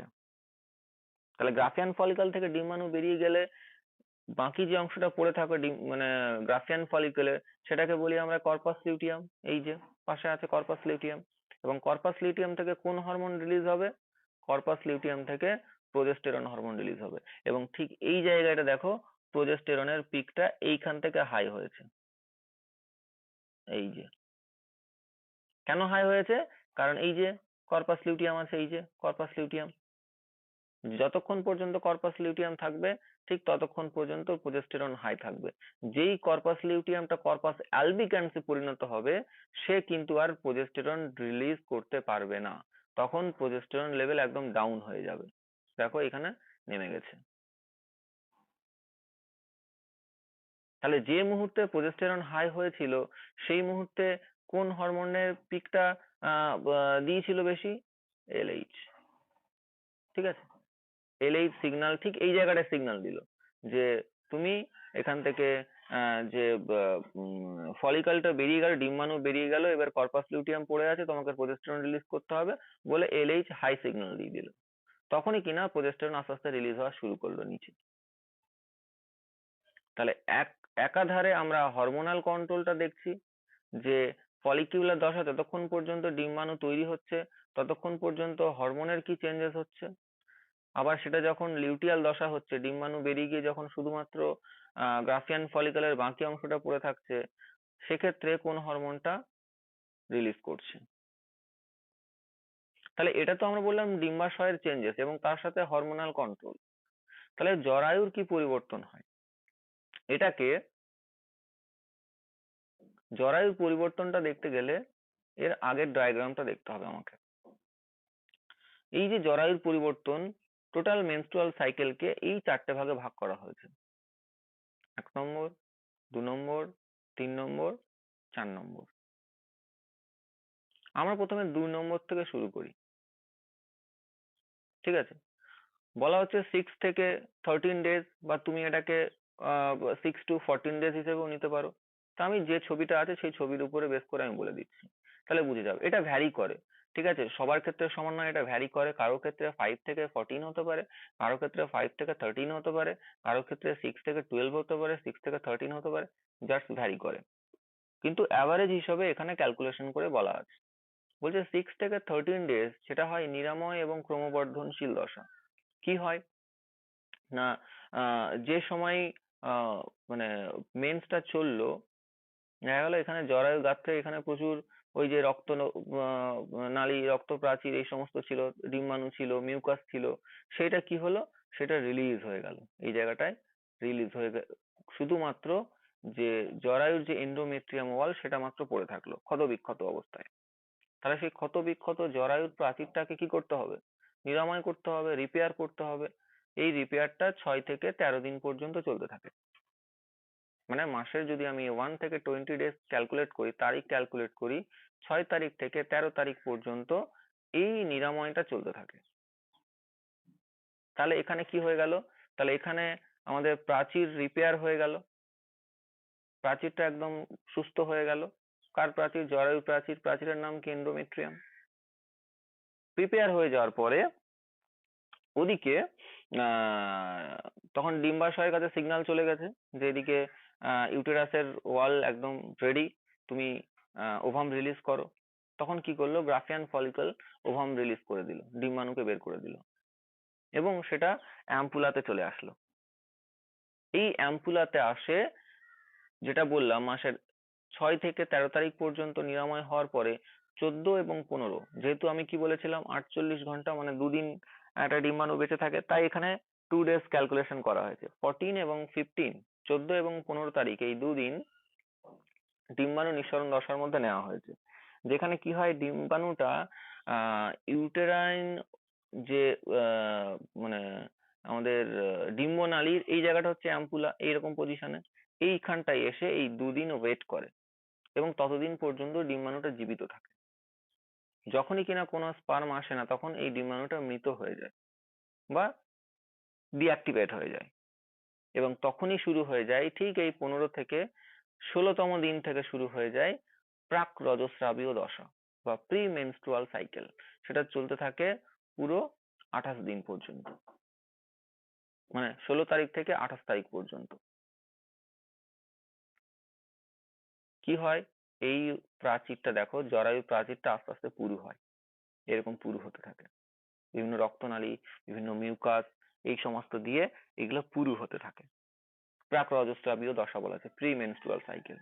তাহলে গ্রাফিয়ান ফলিকল থেকে ডিম্বাণু বেরিয়ে গেলে বাকি যে অংশটা পড়ে থাকে মানে গ্রাফিয়ান ফলিকলে, সেটাকে বলি আমরা কর্পাস লিউটিয়াম। এই যে পাশে আছে কর্পাস লিউটিয়াম। এবং কর্পাস লিউটিয়াম থেকে কোন হরমোন রিলিজ হবে? কর্পাস লিউটিয়াম থেকে প্রোজেস্টেরন হরমোন রিলিজ হবে। এবং ঠিক এই জায়গাটা দেখো প্রোজেস্টেরনের পিকটা এইখান থেকে হাই হয়েছে। এই যে কেন হাই হয়েছে? কারণ এই যে কর্পাস লিউটিয়াম আছে, এই যে কর্পাস লিউটিয়াম, যতক্ষণ পর্যন্ত কর্পাস লিউটিয়াম থাকবে ঠিক ততক্ষণ পর্যন্ত প্রোজেস্টেরন হাই থাকবে। যেই কর্পাস লিউটিয়ামটা কর্পাস অ্যালবিকান্সে পরিণত হবে সে কিন্তু আর প্রোজেস্টেরন রিলিজ করতে পারবে না, তখন প্রোজেস্টেরন লেভেল একদম ডাউন হয়ে যাবে। দেখো এখানে নেমে গেছে। তাহলে যে মুহূর্তে প্রোজেস্টেরন হাই হয়েছিল সেই মুহূর্তে কোন হরমোনের পিকটা দিয়েছিল বেশি? এলএইচ। ঠিক আছে? এলএইচ সিগন্যাল ঠিক এই জায়গাটায় সিগন্যাল দিল যে তুমি এখান থেকে যে ফলিকলটা বেরিয়ে গেল, ডিম্বাণু বেরিয়ে গেল, এবার কর্পাস লিউটিয়াম পড়ে আছে, তোমাকে প্রোজেস্টেরন রিলিজ করতে হবে বলে এলএইচ হাই সিগন্যাল দিয়ে দিল। তখনই কিনা প্রোজেস্টেরন আস্তে আস্তে রিলিজ হওয়া শুরু করলো নিচে। তাহলে একাধারে আমরা হরমোনাল কন্ট্রোলটা দেখছি যে ফলিকিউলার দশা যতক্ষণ পর্যন্ত ডিম্বাণু তৈরি হচ্ছে ততক্ষণ পর্যন্ত হরমোনের কি চেঞ্জেস হচ্ছে, আবার সেটা যখন লিউটিয়াল দশা হচ্ছে, ডিম্বাণু বেরিয়ে গিয়ে যখন শুধুমাত্র গ্রাফিয়ান ফলিকলের বাকি অংশটা পড়ে থাকছে, সেক্ষেত্রে কোন হরমোনটা রিলিজ করছে। তাহলে এটা তো আমরা বললাম ডিম্বাশয়ের চেঞ্জেস এবং তার সাথে হরমোনাল কন্ট্রোল। তাহলে জরায়ুর কি পরিবর্তন হয়, এটাকে জরায়ুর পরিবর্তনটা দেখতে গেলে এর আগের ডায়াগ্রামটা দেখতে হবে আমাকে। এই যে জরায়ুর পরিবর্তন, টোটাল মেনস্ট্রুয়াল সাইকেলকে এই চারটে ভাগে ভাগ করা হয়েছে, 1 নম্বর, 2 নম্বর, 3 নম্বর, 4 নম্বর। আমরা প্রথমে 2 নম্বর থেকে শুরু করি, ঠিক আছে। বলা হচ্ছে 6 থেকে 13 ডেজ, বা তুমি এটাকে 6 to 14 ডেজ হিসেবেও নিতে পারো। তা আমি যে ছবিটা আছে সেই ছবির উপরে বেস করে আমি বলে দিচ্ছি, তাহলে বুঝে যাবে। এটা ভ্যারি করে, ঠিক আছে, সবার ক্ষেত্রে সমান নয়, এটা ভ্যারি করে। কারো ক্ষেত্রে 5 থেকে 14 হতে পারে, কারো ক্ষেত্রে 5 থেকে 13 হতে পারে, কারো ক্ষেত্রে 6 থেকে 12 হতে পারে, 6 থেকে 13 হতে পারে, জাস্ট ভ্যারি করে। কিন্তু অ্যাভারেজ হিসেবে এখানে ক্যালকুলেশন করে বলা আছে। বলছে 6 থেকে 13 ডেজ সেটা হয় নিরাময় এবং ক্রমবর্ধনশীল দশা। কি হয় না, যে সময় মানে মেন্সটা চললো, দেখা গেলো এখানে জরায়ু গাত্রে এখানে প্রচুর ওই যে নালী, রক্ত প্রাচীর এই সমস্ত ছিল, ডিম্বাণু ছিল, মিউকাস ছিল, সেটা কি হলো, সেটা রিলিজ হয়ে গেল এই জায়গাটায়, রিলিজ হয়ে শুধুমাত্র যে জরায়ুর যে এন্ডোমেট্রিয়াম ওয়াল সেটা মাত্র পড়ে থাকলো ক্ষত বিক্ষত অবস্থায়। তাহলে সেই ক্ষত বিক্ষত জরায়ুর প্রাচীরটাকে কি করতে হবে, নিরাময় করতে হবে, রিপেয়ার করতে হবে। এই রিপেয়ারটা 6 থেকে 13 দিন পর্যন্ত চলতে থাকে। মানে মাসের যদি আমি 1 থেকে 20 ডেজ ক্যালকুলেট করি, তারিখ ক্যালকুলেট করি, 6 তারিখ থেকে 13 তারিখ পর্যন্ত এই নিরাময়টা চলতে থাকে। তাহলে এখানে কি হয়ে গেল, তাহলে এখানে আমাদের প্রাচীর রিপেয়ার হয়ে গেল, প্রাচীরটা একদম সুস্থ হয়ে গেল। কার প্রাচীর, জরায়ু প্রাচীর, প্রাচীরের নাম কি এন্ডোমেট্রিয়াম। রিপেয়ার হয়ে যাওয়ার পরে ওদিকে তখন ডিম্বাশয়ের কাছে সিগন্যাল চলে গেছে যে এদিকে ইউটেরাসের ওয়াল একদম রেডি, তুমি ওভাম রিলিজ করো। তখন কি করলো, গ্রাফিয়ান ফলিকল ওভাম রিলিজ করে দিল, ডিম্বাণুকে বের করে দিল, এবং সেটা অ্যাম্পুলাতে চলে আসলো। এই অ্যাম্পুলাতে আসে, যেটা বললাম মাসের 6 থেকে 13 তারিখ পর্যন্ত নিরাময় হওয়ার পরে 14 এবং 15, যেহেতু আমি কি বলেছিলাম 48 ঘন্টা মানে 2 দিন একটা ডিম্বাণু বেঁচে থাকে, তাই এখানে 2 ডেজ ক্যালকুলেশন করা হয়েছে। 14 এবং 15, 14 এবং 15 তারিখ এই 2 দিন ডিম্বাণু নিঃসরণ দশার মধ্যে নেওয়া হয়েছে। যেখানে কি হয়, ডিম্বাণুটা ইউটেরাইন যে মানে আমাদের ডিম্বনালীর এই জায়গাটা হচ্ছে অ্যাম্পুলা, এইরকম পজিশনে, এইখানটায় এসে এই 2 দিন ওয়েট করে এবং ততদিন পর্যন্ত ডিম্বাণুটা জীবিত থাকে। যখনই কিনা কোনো স্পার্ম আসে না, তখন এই ডিম্বাণুটা মৃত হয়ে যায় বা ডিঅ্যাক্টিভেট হয়ে যায়, এবং তখনই শুরু হয়ে যায় ঠিক এই 15 থেকে 16তম দিন থেকে শুরু হয়ে যায় প্রাক রজস্রাবীয় দশা বা প্রি মেনস্ট্রুয়াল সাইকেল। সেটা চলতে থাকে পুরো 28 দিন পর্যন্ত, মানে 16 তারিখ থেকে 28 তারিখ পর্যন্ত। কি হয়, এই প্রাচীরটা দেখো, জরায়ু প্রাচীরটা আস্তে আস্তে পুরু হয়, এরকম পুরু হতে থাকে, বিভিন্ন রক্তনালী, বিভিন্ন মিউকাস, এই সমস্ত দিয়ে এগুলো পুরু হতে থাকে। প্রাক রজস্রাবীয় দশা বলা আছে, প্রি মেনস্ট্রুয়াল সাইকেল।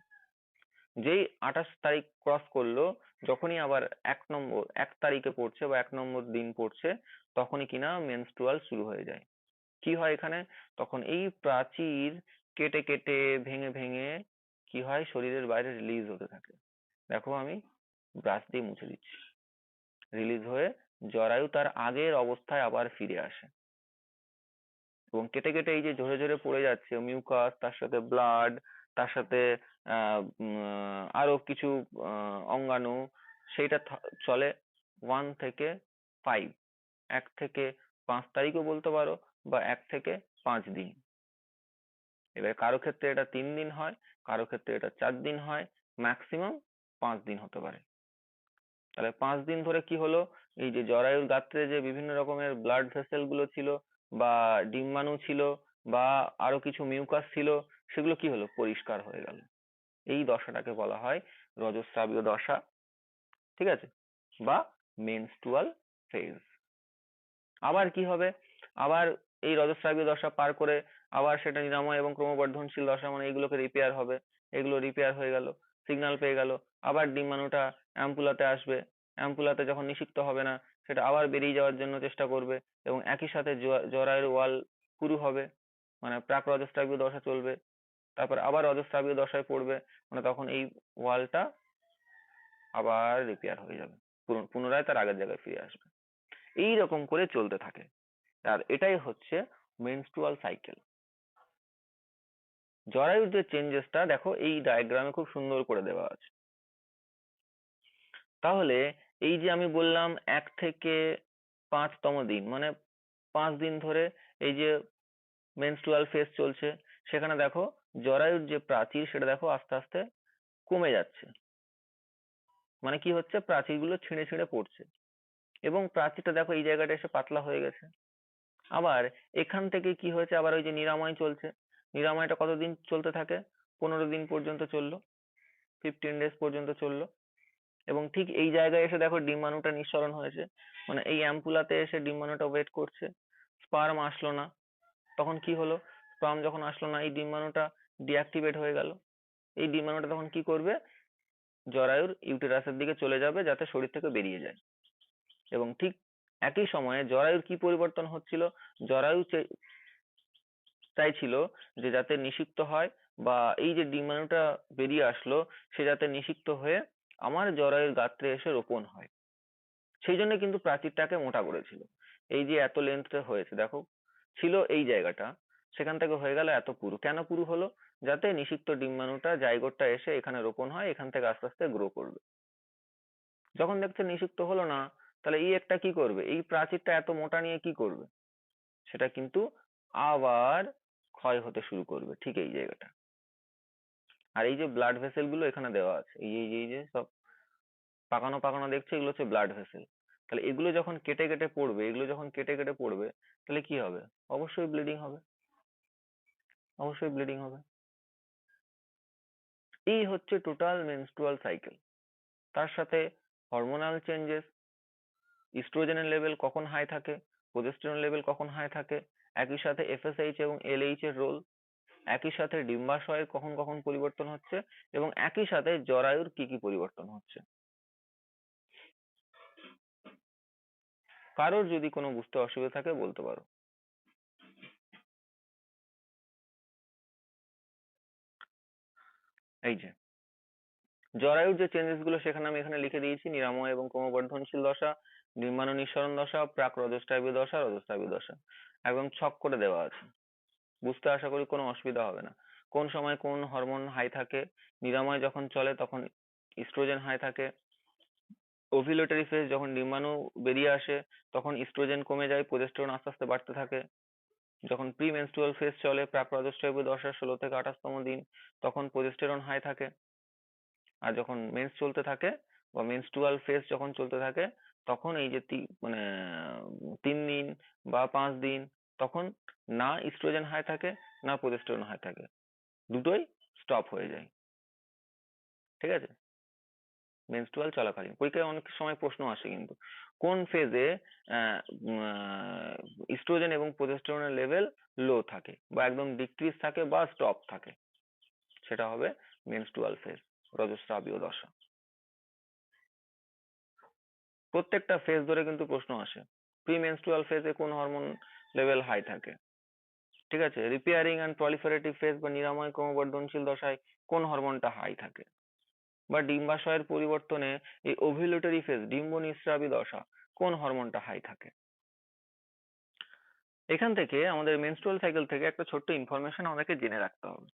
যেই 28 তারিখ ক্রস করলো, যখনই আবার 1 তারিখে পড়ছে বা 1 নম্বর দিন পড়ছে, তখনই কিনা মেনস্ট্রুয়াল শুরু হয়ে যায়। কি হয় এখানে, তখন এই প্রাচীর কেটে কেটে ভেঙে ভেঙে কি হয়, শরীরের বাইরে রিলিজ হতে থাকে। দেখো আমি ব্রাশ দিয়ে মুছে দিচ্ছি, রিলিজ হয়ে জরায়ু তার আগের অবস্থায় আবার ফিরে আসে। এবং কেটে কেটে এই যে ঝরে ঝরে পড়ে যাচ্ছে মিউকাস, তার সাথে ব্লাড, তার সাথে আরো কিছু অঙ্গাণু, সেইটা চলে 1 থেকে 5, 1 থেকে 5 তারিখও বলতে পারো, বা 1 থেকে 5 দিন। এবার কারো ক্ষেত্রে এটা 3 দিন হয়, কারো ক্ষেত্রে এটা 4 দিন হয়, ম্যাক্সিমাম 5 দিন হতে পারে। তাহলে 5 দিন ধরে কি হলো, এই যে জরায়ুর গাত্রে যে বিভিন্ন রকমের ব্লাড ভেসেল গুলো ছিল বা ডিম্বাণু ছিল বা আরো কিছু মিউকাস ছিল, সেগুলো কি হলো, পরিষ্কার হয়ে গেল। এই দশাটাকে বলা হয় রজস্রাবীয় দশা, ঠিক আছে, বা মেনস্ট্রুয়াল ফেজ। আবার কি হবে, আবার এই রজস্রাবীয় দশা পার করে আবার সেটা নিরাময় এবং ক্রমবর্ধনশীল দশা, মানে এগুলোকে রিপেয়ার হবে, এগুলো রিপেয়ার হয়ে গেল, সিগন্যাল পেয়ে গেল, আবার ডিম্বাণুটা অ্যাম্পুলাতে আসবে, অ্যাম্পুলাতে যখন নিষিক্ত হবে না সেটা আবার বেরিয়ে যাওয়ার জন্য চেষ্টা করবে, এবং একই সাথে জরায়ুর ওয়াল শুরু হবে, মানে প্রাক রজস্রাবীয় দশা চলবে, তারপর আবার রজস্রাবীয় দশায় পড়বে, মানে তখন এই ওয়ালটা আবার রিপেয়ার হয়ে যাবে, পুনরায় তার আগের জায়গায় ফিরে আসবে। এই রকম করে চলতে থাকে, আর এটাই হচ্ছে মেনস্ট্রুয়াল সাইকেল। জরায়ুর যে চেঞ্জেসটা দেখো এই ডায়াগ্রামে খুব সুন্দর করে দেওয়া আছে। তাহলে এই যে আমি বললাম 1 থেকে 5তম দিন, মানে 5 দিন ধরে এই যে মেনস্ট্রুয়াল ফেজ চলছে, সেখানে দেখো জরায়ুর যে প্রাচীর সেটা দেখো আস্তে আস্তে কমে যাচ্ছে, মানে কি হচ্ছে, প্রাচীরগুলো ছিঁড়ে ছিঁড়ে পড়ছে, এবং প্রাচীরটা দেখো এই জায়গাটা এসে পাতলা হয়ে গেছে। আবার এখান থেকে কি হয়েছে, আবার ওই যে নিরাময় চলছে, নিরাময়টা কতদিন চলতে থাকে, 15 দিন পর্যন্ত চললো, 15 days পর্যন্ত চললো, এবং ঠিক এই জায়গায় এসে দেখো ডিম্বাণুটা নিঃসরণ হয়েছে, মানে এই অ্যাম্পুলাতে এসে ডিম্বাণুটা ওয়েট করছে, স্পার্ম আসলো না, তখন কি হলো, স্পার্ম যখন আসলো না এই ডিম্বাণুটা ডিঅ্যাক্টিভেট হয়ে গেল, এই ডিম্বাণুটা তখন কি করবে, জরায়ুর ইউটেরাসের দিকে চলে যাবে যাতে শরীর থেকে বেরিয়ে যায়। এবং ঠিক একই সময়ে জরায়ুর কি পরিবর্তন হচ্ছিল, জরায়ু চাইছিল যে যাতে নিষিক্ত হয়, বা এই যে ডিম্বাণুটা বেরিয়ে আসলো সে যাতে নিষিক্ত হয়ে আমার জরায়ুর গাত্রে এসে রোপণ হয়, সেই জন্য কিন্তু প্রাচীরটাকে মোটা করেছিল। এই যে এত লেন্থে হয়েছে দেখো, ছিল এই জায়গাটা, সেখান থেকে হয়ে গেল এত পুরু, কেন পুরু হলো, যাতে নিষিক্ত ডিম্বাণুটা জাইগোটটা এসে এখানে রোপণ হয়, এখান থেকে আস্তে আস্তে গ্রো করবে। যখন দেখছে নিষিক্ত হলো না, তাহলে এই একটা কি করবে, এই প্রাচীরটা এত মোটা নিয়ে কি করবে, সেটা কিন্তু আবার ক্ষয় হতে শুরু করবে ঠিক এই জায়গাটা। আর এই যে ব্লাড ভেসেল গুলো এখানে দেওয়া আছে, এই যে সব পাকানো পাকানো দেখছো, এগুলো হচ্ছে ব্লাড ভেসেল। তাহলে এগুলো যখন কেটে কেটে পড়বে, এগুলো যখন কেটে কেটে পড়বে, তাহলে কি হবে, অবশ্যই ব্লিডিং হবে, অবশ্যই ব্লিডিং হবে। এই হচ্ছে টোটাল মেনস্ট্রুয়াল সাইকেল। তার সাথে হরমোনাল চেঞ্জেস, ইস্ট্রোজেনের লেভেল কখন হাই থাকে, প্রোজেস্টেরন লেভেল কখন হাই থাকে, একই সাথে এফএসএইচ এবং এলএইচ এর রোল, একই সাথে ডিম্বাশয়ের কখন কখন পরিবর্তন হচ্ছে, এবং একই সাথে জরায়ুর কি কি পরিবর্তন হচ্ছে। কারোর যদি কোনো বুঝতে অসুবিধা থাকে বলতে পারো। এই যে জরায়ুর যে চেঞ্জেস গুলো সেখানে আমি এখানে লিখে দিয়েছি, নিরাময় এবং ক্রমবর্ধনশীল দশা, ডিম্বাণু নিঃসরণ দশা, প্রাক রজস্রাবীয় দশা, রজস্রাবীয় দশা, একদম ছক করে দেওয়া আছে, বুঝতে আশা করি কোনো অসুবিধা হবে না। কোন সময় কোন হরমোন হাই থাকে, নিরাময় যখন চলে তখন ইস্ট্রোজেন হাই থাকে, ওভিলেটরি ফেজ যখন ডিম্বাণু বেরিয়ে আসে তখন ইস্ট্রোজেন কমে যায়, প্রোজেস্টেরন আস্তে আস্তে বাড়তে থাকে, যখন প্রি মেনস্ট্রুয়াল ফেজ চলে প্রাক রজস্রাবীয় দশা 16 থেকে 28তম দিন, তখন প্রোজেস্টেরন হাই থাকে, আর যখন মেন্স চলতে থাকে বা মেনস্ট্রুয়াল ফেজ যখন চলতে থাকে তখন এই যে 3 দিন বা 5 দিন, তখন না ইস্ট্রোজেন হাই থাকে না প্রোজেস্টেরন হাই থাকে, দুটোই স্টপ হয়ে যায়। ঠিক আছে, মেনস্ট্রুয়াল চলাকালীন পরীক্ষায় অনেক সময় প্রশ্ন আসে কিন্তু, কোন ফেজে ইস্ট্রোজেন এবং প্রোজেস্টেরনের লেভেল লো থাকে বা একদম ডিক্রিজ থাকে বা স্টপ থাকে, সেটা হবে মেনস্ট্রুয়াল ফেজ, রজস্রাবীয় দশা। প্রত্যেকটা ফেজ ধরে কিন্তু প্রশ্ন আসে, প্রি মেনস্ট্রুয়াল ফেজে কোন হরমোন লেভেল হাই থাকে, ঠিক আছে, রিপেয়ারিং অ্যান্ড প্রলিফারেটিভ ফেজ বা নিরাময় ক্রমবর্ধনশীল দশায় কোন হরমোনটা হাই থাকে, বা ডিম্বাশয়ের পরিবর্তনে এই ওভিলেটরি ফেজ ডিম্ব নিঃস্রাবী দশা কোন হরমোনটা হাই থাকে। এখান থেকে আমাদের মেনস্ট্রুয়াল সাইকেল থেকে একটা ছোট্ট ইনফরমেশন আমাদেরকে জেনে রাখতে হবে।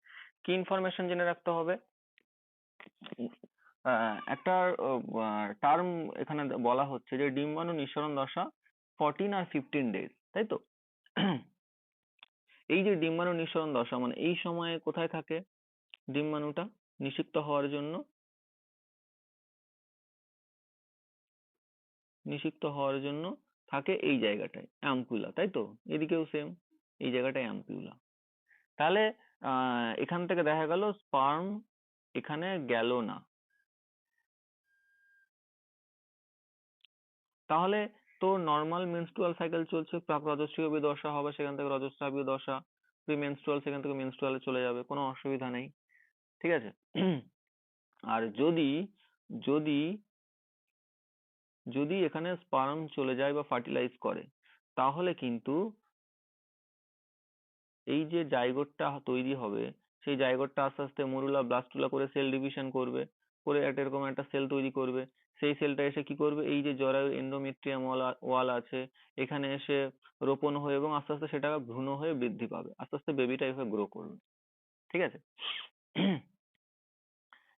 কি ইনফরমেশন জেনে রাখতে হবে, একটা টার্ম এখানে বলা হচ্ছে যে ডিম্বাণু নিঃসরণ দশা 14 আর 15 ডেজ, তাই তো? এই যে ডিম্বাণু নিঃসরণ দশা, মানে এই সময়ে কোথায় থাকে ডিম্বাণুটা নিষিক্ত হওয়ার জন্য, নিষিক্ত হওয়ার জন্য থাকে এই জায়গাটায় অ্যাম্পুলা, তাই তো? এদিকেও সেম, এই জায়গাটায় অ্যাম্পুলা। তাহলে এখান থেকে দেখা গেল স্পার্ম এখানে গেল না, তাহলে তো নর্মাল মেনস্ট্রুয়াল সাইকেল চলছে, প্রাক রজস্রীয় দশা হবে, সেখান থেকে রজস্রাবীয় দশা, প্রিমেনস্ট্রুয়াল সেখান থেকে মেনস্ট্রুয়ালে চলে যাবে, কোনো অসুবিধা নেই, ঠিক আছে। আর যদি যদি যদি এখানে স্পার্ম চলে যায় বা ফার্টিলাইজ করে, তাহলে কিন্তু এই যে জাইগোটটা তৈরি হবে, সেই জাইগোটটা আস্তে আস্তে মরুলা ব্লাস্টুলা করে সেল ডিভিশন করবে, করে একটা এরকম একটা সেল তৈরি করবে। সেই সেলটা এসে কি করবে, এই যে জরায়ু এন্ডোমেট্রিয়াম ওয়াল আছে, এখানে এসে রোপণ হয়ে এবং আস্তে আস্তে সেটা ভ্রূণ হয়ে বৃদ্ধি পাবে, আস্তে আস্তে বেবিটা এভাবে গ্রো করবে, ঠিক আছে।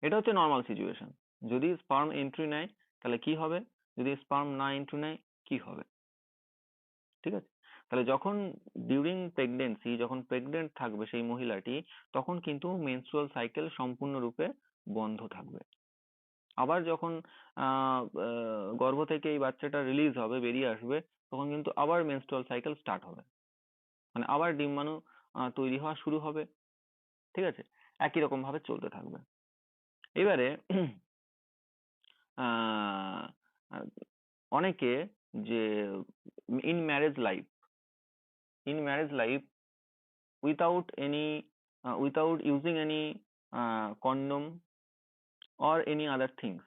এটা হচ্ছে নর্মাল সিচুয়েশন। যদি স্পার্ম এন্ট্রি নেয় তাহলে কি হবে, যদি স্পার্ম না এন্ট্রি নেয় কি হবে, ঠিক আছে। তাহলে যখন ডিউরিং প্রেগনেন্সি, যখন প্রেগনেন্ট থাকবে সেই মহিলাটি, তখন কিন্তু মেনস্ট্রুয়াল সাইকেল সম্পূর্ণরূপে বন্ধ থাকবে। আবার যখন গর্ভ থেকে এই বাচ্চাটা রিলিজ হবে, বেরিয়ে আসবে, তখন কিন্তু আবার মেনস্ট্রুয়াল সাইকেল স্টার্ট হবে, মানে আবার ডিম্বাণু তৈরি হওয়া শুরু হবে, ঠিক আছে। একই রকম ভাবে চলতে থাকবে। এবারে আহ অনেকে যে in marriage life, without any without using any condom or any other things,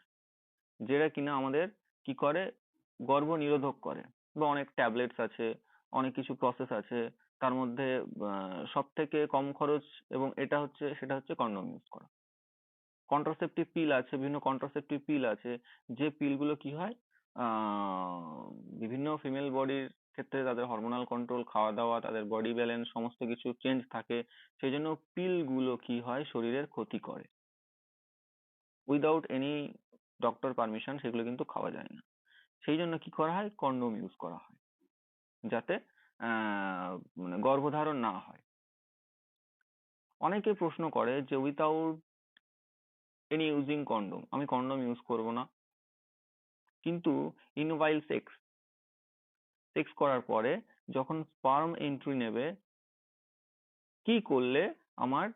যেটা কিনা আমাদের কি করে, গর্ভ নিরোধক করে, বা অনেক ট্যাবলেটস আছে, অনেক কিছু প্রসেস আছে, তার মধ্যে সব থেকে কম খরচ এবং সেটা হচ্ছে কন্ডম ইউজ করা। কন্ট্রাসেপটিভ পিল আছে, বিভিন্ন কন্ট্রাসেপটিভ পিল আছে, যে পিলগুলো কি হয়, বিভিন্ন ফিমেল বডির ক্ষেত্রে তাদের হরমোনাল কন্ট্রোল, খাওয়া দাওয়া, তাদের বডি ব্যালেন্স সমস্ত কিছু চেঞ্জ থাকে, সেই জন্য পিলগুলো কি হয়, শরীরের ক্ষতি করে। উইদাউট এনি ডক্টর পারমিশন সেগুলো কিন্তু খাওয়া যায় না, সেই জন্য কি করা হয়, কন্ডোম ইউজ করা হয়, যাতে মানে গর্ভধারণ না হয়। অনেকে প্রশ্ন করে যে উইথাউট এনি ইউজিং কন্ডোম, আমি কন্ডোম ইউজ করব না, কিন্তু ইন ওয়াইল সেক্স করার পরে যখন স্পার্ম এন্ট্রি নেবে, কি করলে আমার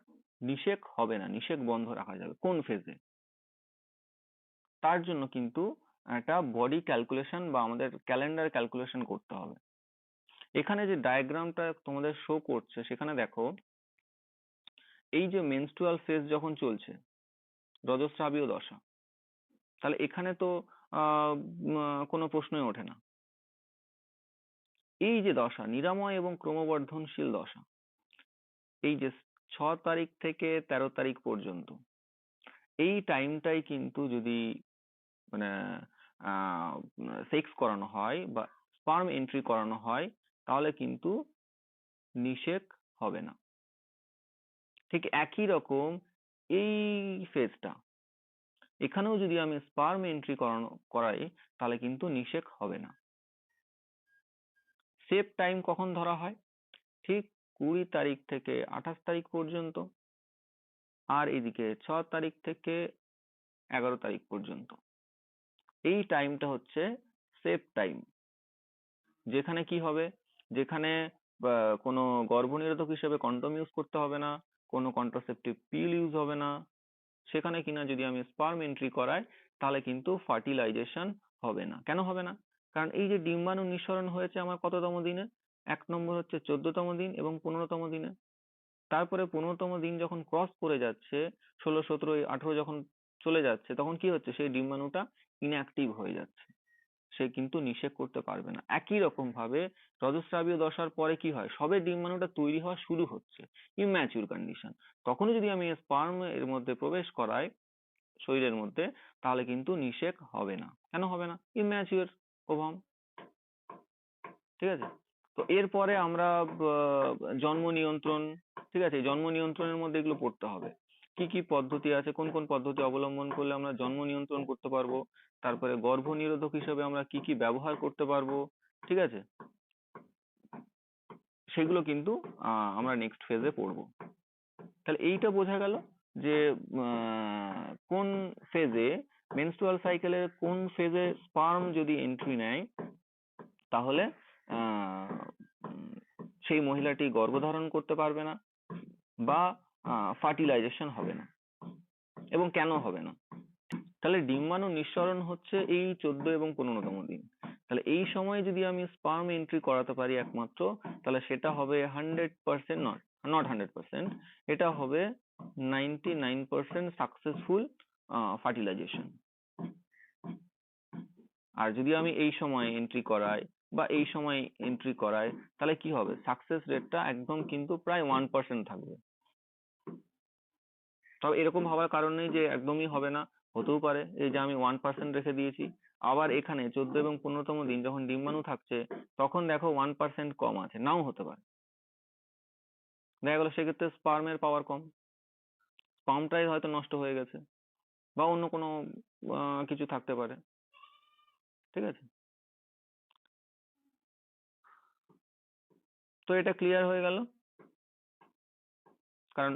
নিষেক হবে না, নিষেক বন্ধ রাখা যাবে, কোন ফেজে, তার জন্য কিন্তু একটা বডি ক্যালকুলেশন বা আমাদের ক্যালেন্ডার ক্যালকুলেশন করতে হবে। এখানে যে ডায়াগ্রামটা তোমাদের শো করছে, সেখানে দেখো এই যে মেনস্ট্রুয়াল ফেজ যখন চলছে, রজস্রাবীয় দশা, তাহলে এখানে তো কোনো প্রশ্নই ওঠে না। এই যে দশা, নিরাময় এবং ক্রমবর্ধনশীল দশা, এই যে 6 তারিখ থেকে 13 তারিখ পর্যন্ত, এই টাইমটাই কিন্তু যদি মানে সেক্স করানো হয় বা স্পার্ম এন্ট্রি করানো হয়, তাহলে কিন্তু নিষেক হবে না। ঠিক একই রকম এই ফেজটা, এখানেও যদি আমি স্পার্ম এন্ট্রি করাই, তাহলে কিন্তু নিষেক হবে না। সেফ টাইম কখন ধরা হয়, ঠিক 20 তারিখ থেকে 28 তারিখ পর্যন্ত, আর এদিকে 6 তারিখ থেকে 11 তারিখ পর্যন্ত। এই টাইমটা হচ্ছে সেফ টাইম, যেখানে কি হবে, যেখানে কোনো গর্ভনিরোধক হিসেবে কন্ডোম ইউজ করতে হবে না, কোনো কন্ট্রাসেপটিভ পিল ইউজ হবে না, সেখানে কিনা যদি আমি স্পার্ম এন্ট্রি করাই, তাহলে কিন্তু ফার্টিলাইজেশন হবে না। কেন হবে না, কারণ এই যে ডিম্বাণু নিঃসরণ হয়েছে আমার কততম দিনে, 1 নম্বর হচ্ছে 14তম দিন এবং 15তম দিনে। তারপরে 15তম দিন যখন ক্রস করে যাচ্ছে, 16, 17, 18 যখন চলে যাচ্ছে, তখন কি হচ্ছে, সেই ডিম্বাণুটা ইনঅ্যাক্টিভ হয়ে যাচ্ছে, সে কিন্তু নিষেক করতে পারবে না। একই রকম ভাবে রজস্রাবীয় দশার পরে কি হয়, সবে ডিম্বাণুটা তৈরি হওয়া শুরু হচ্ছে, ইম্যাচিউর কন্ডিশন, তখনই যদি আমি স্পার্ম এর মধ্যে প্রবেশ করাই শরীরের মধ্যে, তাহলে কিন্তু নিষেক হবে না। কেন হবে না, ইম্যাচিউর ওভাম, ঠিক আছে। তো এরপরে আমরা জন্ম নিয়ন্ত্রণ, ঠিক আছে, জন্ম নিয়ন্ত্রণের মধ্যে এগুলো পড়তে হবে, কি কি পদ্ধতি আছে, কোন কোন পদ্ধতি অবলম্বন করলে আমরা জন্ম নিয়ন্ত্রণ করতে পারবো, তারপরে গর্ভ নিরোধক হিসেবে আমরা কি কি ব্যবহার করতে পারবো, ঠিক আছে, সেগুলো কিন্তু আমরা নেক্সট ফেজে পড়বো। তাহলে এইটা বোঝা গেল যে কোন ফেজে, মেনস্ট্রুয়াল সাইকেলের কোন ফেজে স্পার্ম যদি এন্ট্রি নেয়, তাহলে সেই মহিলাটি গর্ভধারণ করতে পারবে না বা ফার্টিলাইজেশন হবে না, এবং কেন হবে না। তাহলে ডিম্বাণু নিঃসরণ হচ্ছে এই 14 এবং 15তম দিন, তাহলে এই সময় যদি আমি স্পার্ম এন্ট্রি করাতে পারি একমাত্র, তাহলে সেটা হবে 100%, নট 100%, এটা হবে 99% সাকসেসফুল ফার্টিলাইজেশন। আর যদি আমি এই সময় এন্ট্রি করাই বা এই সময় এন্ট্রি করাই, তাহলে কি হবে, সাকসেস রেটটা একদম কিন্তু প্রায় 1% থাকবে। তবে এরকম ভাবার কারণ নেই যে একদমই হবে না, হতেও পারে। এই যে আমি 1% রেখে দিয়েছি, আবার এখানে 14 এবং 15তম দিন যখন ডিম্বাণু থাকছে, তখন দেখো 1% কম আছে, নাও হতে পারে। দেখা গেলো সেক্ষেত্রে স্পার্মের পাওয়ার কম, স্পার্মটাই হয়তো নষ্ট হয়ে গেছে, বা অন্য কোনো কিছু থাকতে পারে। ঠিক আছে, তো এটা ক্লিয়ার হয়ে গেল। কারণ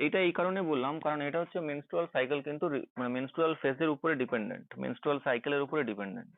এটা এই কারণে বললাম, কারণ এটা হচ্ছে মেনস্ট্রুয়াল সাইকেল, কিন্তু মানে মেনস্ট্রুয়াল ফেজের উপরে ডিপেন্ডেন্ট, মেনস্ট্রুয়াল সাইকেলের উপরে ডিপেন্ডেন্ট।